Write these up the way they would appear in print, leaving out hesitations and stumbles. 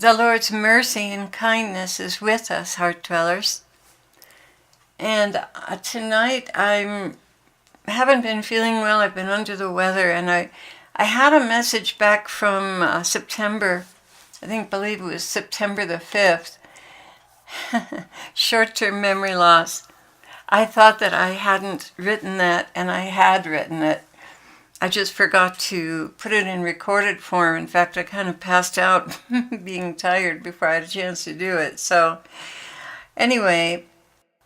The Lord's mercy and kindness is with us, heart dwellers. And tonight I haven't been feeling well. I've been under the weather, and I had a message back from September. Believe it was September the 5th. Short-term memory loss. I thought that I hadn't written that, and I had written it. I just forgot to put it in recorded form. In fact, I kind of passed out being tired before I had a chance to do it. So anyway,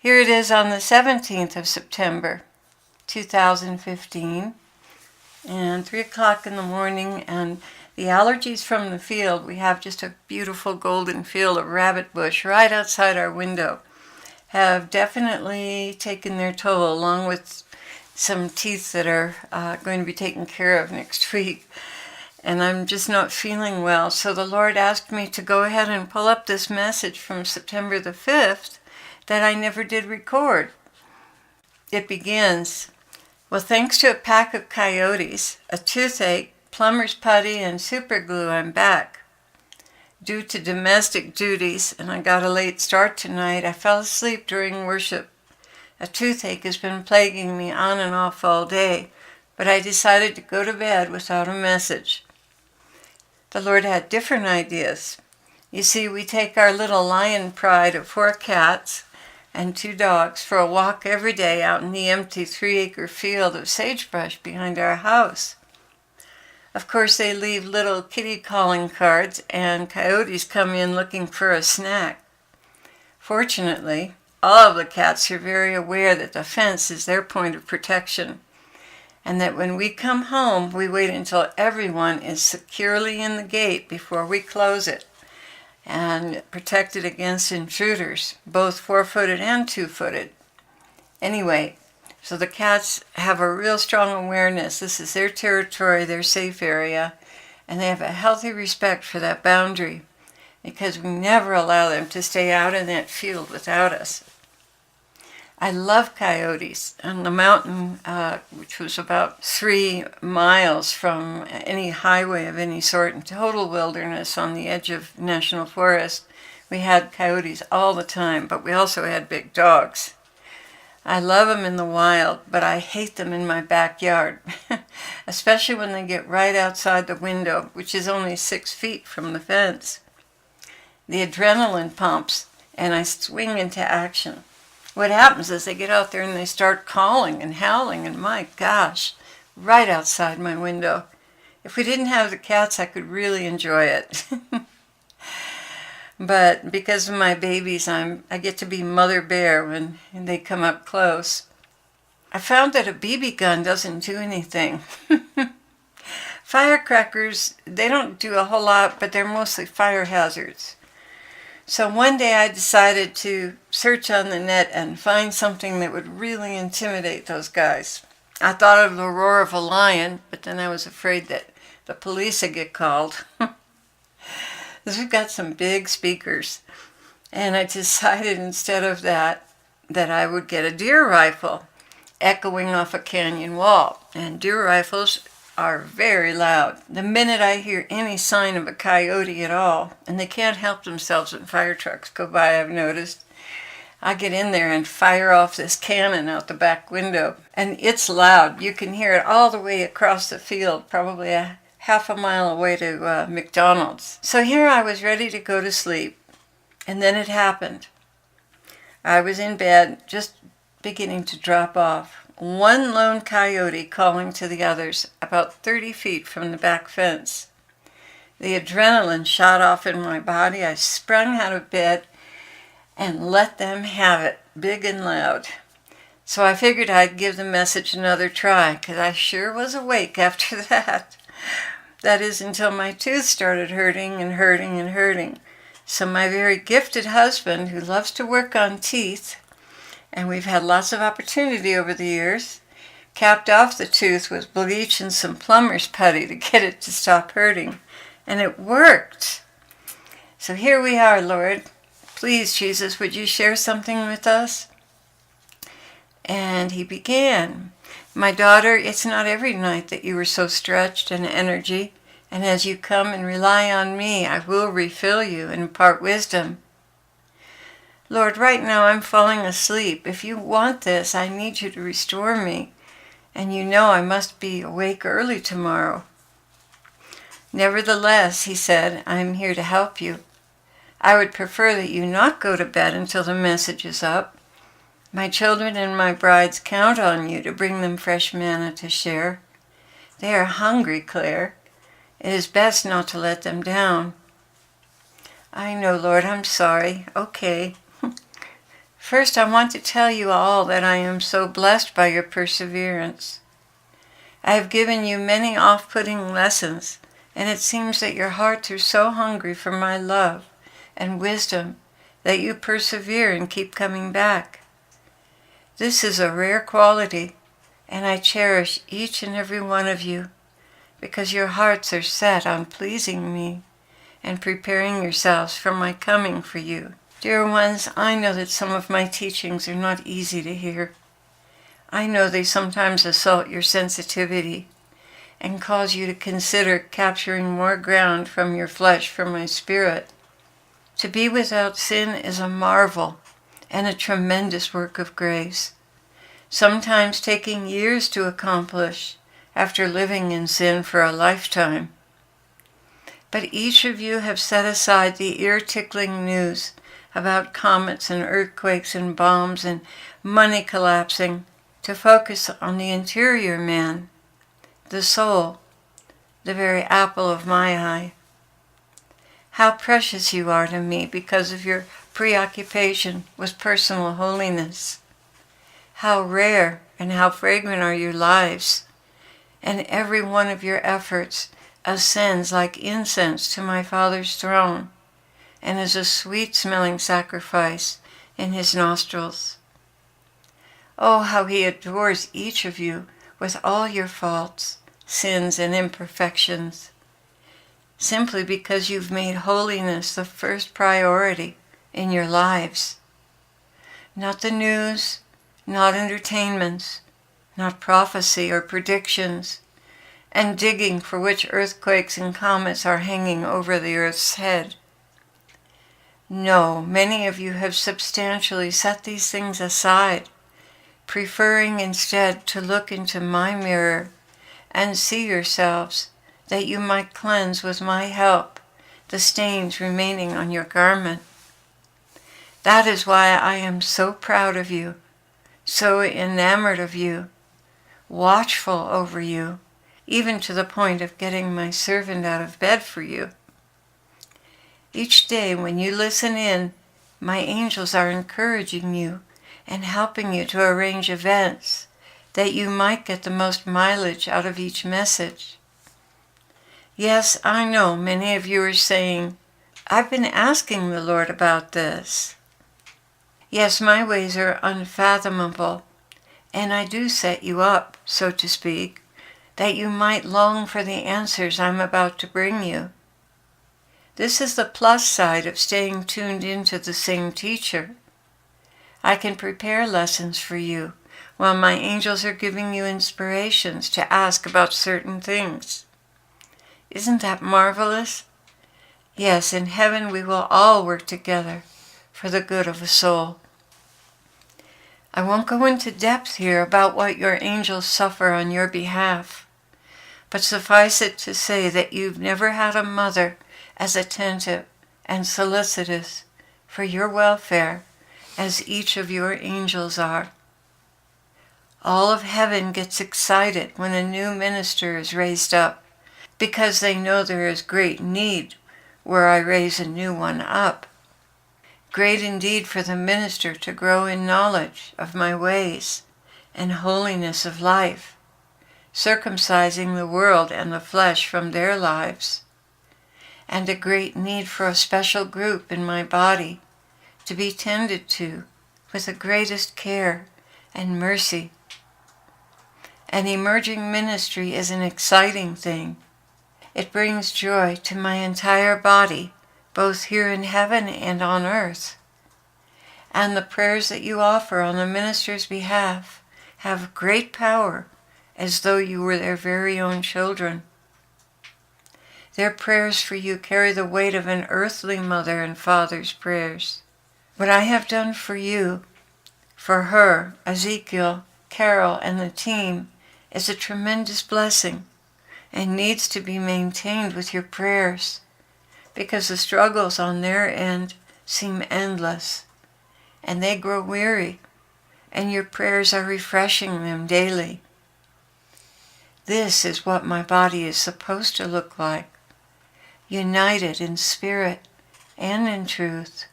here it is on the 17th of September, 2015, and 3 o'clock in the morning, and the allergies from the field, we have just a beautiful golden field of rabbit bush right outside our window, have definitely taken their toll, along with some teeth that are going to be taken care of next week. And I'm just not feeling well. So the Lord asked me to go ahead and pull up this message from September the 5th that I never did record. It begins, well, thanks to a pack of coyotes, a toothache, plumber's putty, and super glue, I'm back. Due to domestic duties, and I got a late start tonight, I fell asleep during worship. A toothache has been plaguing me on and off all day, but I decided to go to bed without a message. The Lord had different ideas. You see, we take our little lion pride of 4 cats and 2 dogs for a walk every day out in the empty 3-acre field of sagebrush behind our house. Of course, they leave little kitty calling cards, and coyotes come in looking for a snack. Fortunately, all of the cats are very aware that the fence is their point of protection, and that when we come home, we wait until everyone is securely in the gate before we close it and protect it against intruders, both 4-footed and 2-footed. Anyway, so the cats have a real strong awareness. This is their territory, their safe area, and they have a healthy respect for that boundary, because we never allow them to stay out in that field without us. I love coyotes on the mountain, which was about 3 miles from any highway of any sort, in total wilderness on the edge of national forest. We had coyotes all the time, but we also had big dogs. I love them in the wild, but I hate them in my backyard, especially when they get right outside the window, which is only 6 feet from the fence. The adrenaline pumps, and I swing into action. What happens is they get out there and they start calling and howling, and my gosh, right outside my window. If we didn't have the cats, I could really enjoy it. But because of my babies, I get to be Mother Bear when they come up close. I found that a BB gun doesn't do anything. Firecrackers, they don't do a whole lot, but they're mostly fire hazards. So one day I decided to search on the net and find something that would really intimidate those guys. I thought of the roar of a lion, but then I was afraid that the police would get called. We've got some big speakers. And I decided instead of that I would get a deer rifle echoing off a canyon wall. And deer rifles are very loud. The minute I hear any sign of a coyote at all, and they can't help themselves when fire trucks go by, I've noticed, I get in there and fire off this cannon out the back window. And it's loud. You can hear it all the way across the field, probably a half a mile away to McDonald's. So here I was ready to go to sleep, and then it happened. I was in bed, just beginning to drop off. One lone coyote calling to the others about 30 feet from the back fence. The adrenaline shot off in my body. I sprung out of bed and let them have it, big and loud. So I figured I'd give the message another try, because I sure was awake after that. That is, until my tooth started hurting and hurting and hurting. So my very gifted husband, who loves to work on teeth, and we've had lots of opportunity over the years, capped off the tooth with bleach and some plumber's putty to get it to stop hurting. And it worked. So here we are, Lord. Please, Jesus, would you share something with us? And he began. My daughter, it's not every night that you were so stretched in energy And as you come and rely on me, I will refill you and impart wisdom. Lord, right now I'm falling asleep. If you want this, I need you to restore me. And you know I must be awake early tomorrow. Nevertheless, he said, I am here to help you. I would prefer that you not go to bed until the message is up. My children and my brides count on you to bring them fresh manna to share. They are hungry, Clare. It is best not to let them down. I know, Lord, I'm sorry. Okay. First, I want to tell you all that I am so blessed by your perseverance. I have given you many off-putting lessons, and it seems that your hearts are so hungry for my love and wisdom that you persevere and keep coming back. This is a rare quality, and I cherish each and every one of you because your hearts are set on pleasing me and preparing yourselves for my coming for you. Dear ones, I know that some of my teachings are not easy to hear. I know they sometimes assault your sensitivity and cause you to consider capturing more ground from your flesh for my spirit. To be without sin is a marvel and a tremendous work of grace, sometimes taking years to accomplish after living in sin for a lifetime. But each of you have set aside the ear-tickling news about comets and earthquakes and bombs and money collapsing to focus on the interior man, the soul, the very apple of my eye. How precious you are to me because of your preoccupation with personal holiness. How rare and how fragrant are your lives, and every one of your efforts ascends like incense to my Father's throne and is a sweet-smelling sacrifice in his nostrils. Oh, how he adores each of you with all your faults, sins, and imperfections, simply because you've made holiness the first priority in your lives. Not the news, not entertainments, not prophecy or predictions, and digging for which earthquakes and comets are hanging over the earth's head. No, many of you have substantially set these things aside, preferring instead to look into my mirror and see yourselves, that you might cleanse with my help the stains remaining on your garment. That is why I am so proud of you, so enamored of you, watchful over you, even to the point of getting my servant out of bed for you. Each day when you listen in, my angels are encouraging you and helping you to arrange events that you might get the most mileage out of each message. Yes, I know many of you are saying, I've been asking the Lord about this. Yes, my ways are unfathomable, and I do set you up, so to speak, that you might long for the answers I'm about to bring you. This is the plus side of staying tuned into the same teacher. I can prepare lessons for you, while my angels are giving you inspirations to ask about certain things. Isn't that marvelous? Yes, in heaven we will all work together for the good of a soul. I won't go into depth here about what your angels suffer on your behalf, but suffice it to say that you've never had a mother as attentive and solicitous for your welfare as each of your angels are. All of heaven gets excited when a new minister is raised up, because they know there is great need where I raise a new one up. Great indeed for the minister to grow in knowledge of my ways and holiness of life, circumcising the world and the flesh from their lives, and a great need for a special group in my body to be tended to with the greatest care and mercy. An emerging ministry is an exciting thing. It brings joy to my entire body, both here in heaven and on earth. And the prayers that you offer on the minister's behalf have great power, as though you were their very own children. Their prayers for you carry the weight of an earthly mother and father's prayers. What I have done for you, for her, Ezekiel, Carol, and the team, is a tremendous blessing and needs to be maintained with your prayers, because the struggles on their end seem endless, and they grow weary, and your prayers are refreshing them daily. This is what my body is supposed to look like, united in spirit and in truth,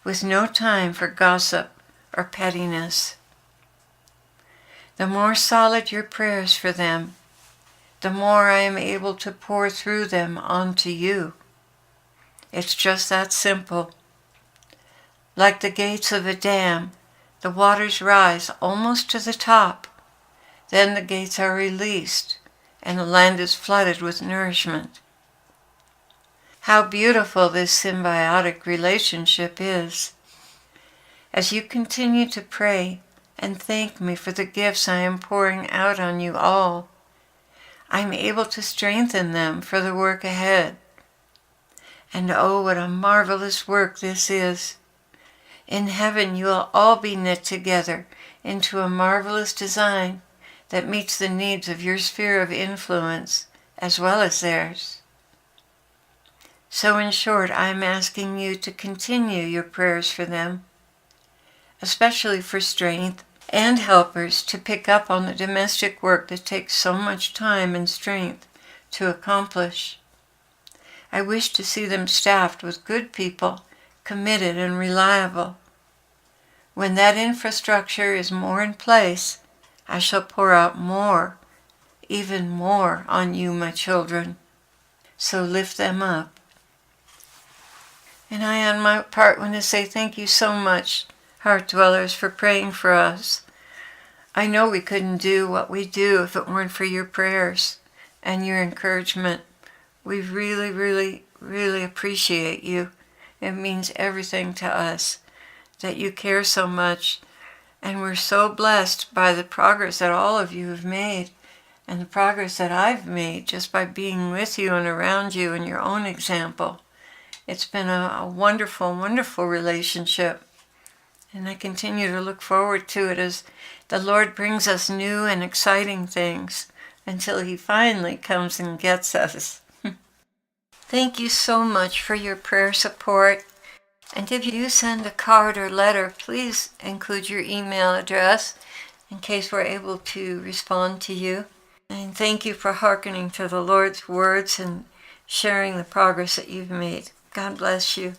with no time for gossip or pettiness. The more solid your prayers for them, the more I am able to pour through them onto you. It's just that simple. Like the gates of a dam, the waters rise almost to the top. Then the gates are released, and the land is flooded with nourishment. How beautiful this symbiotic relationship is. As you continue to pray and thank me for the gifts I am pouring out on you all, I'm able to strengthen them for the work ahead. And oh, what a marvelous work this is. In heaven you will all be knit together into a marvelous design that meets the needs of your sphere of influence as well as theirs. So in short, I am asking you to continue your prayers for them, especially for strength and helpers to pick up on the domestic work that takes so much time and strength to accomplish. I wish to see them staffed with good people, committed and reliable. When that infrastructure is more in place, I shall pour out more, even more on you, my children. So lift them up. And I, on my part, want to say thank you so much, Heart Dwellers, for praying for us. I know we couldn't do what we do if it weren't for your prayers and your encouragement. We really, really, really appreciate you. It means everything to us that you care so much, and we're so blessed by the progress that all of you have made and the progress that I've made just by being with you and around you and your own example. It's been a wonderful, wonderful relationship, and I continue to look forward to it as the Lord brings us new and exciting things until He finally comes and gets us. Thank you so much for your prayer support. And if you send a card or letter, please include your email address in case we're able to respond to you. And thank you for hearkening to the Lord's words and sharing the progress that you've made. God bless you.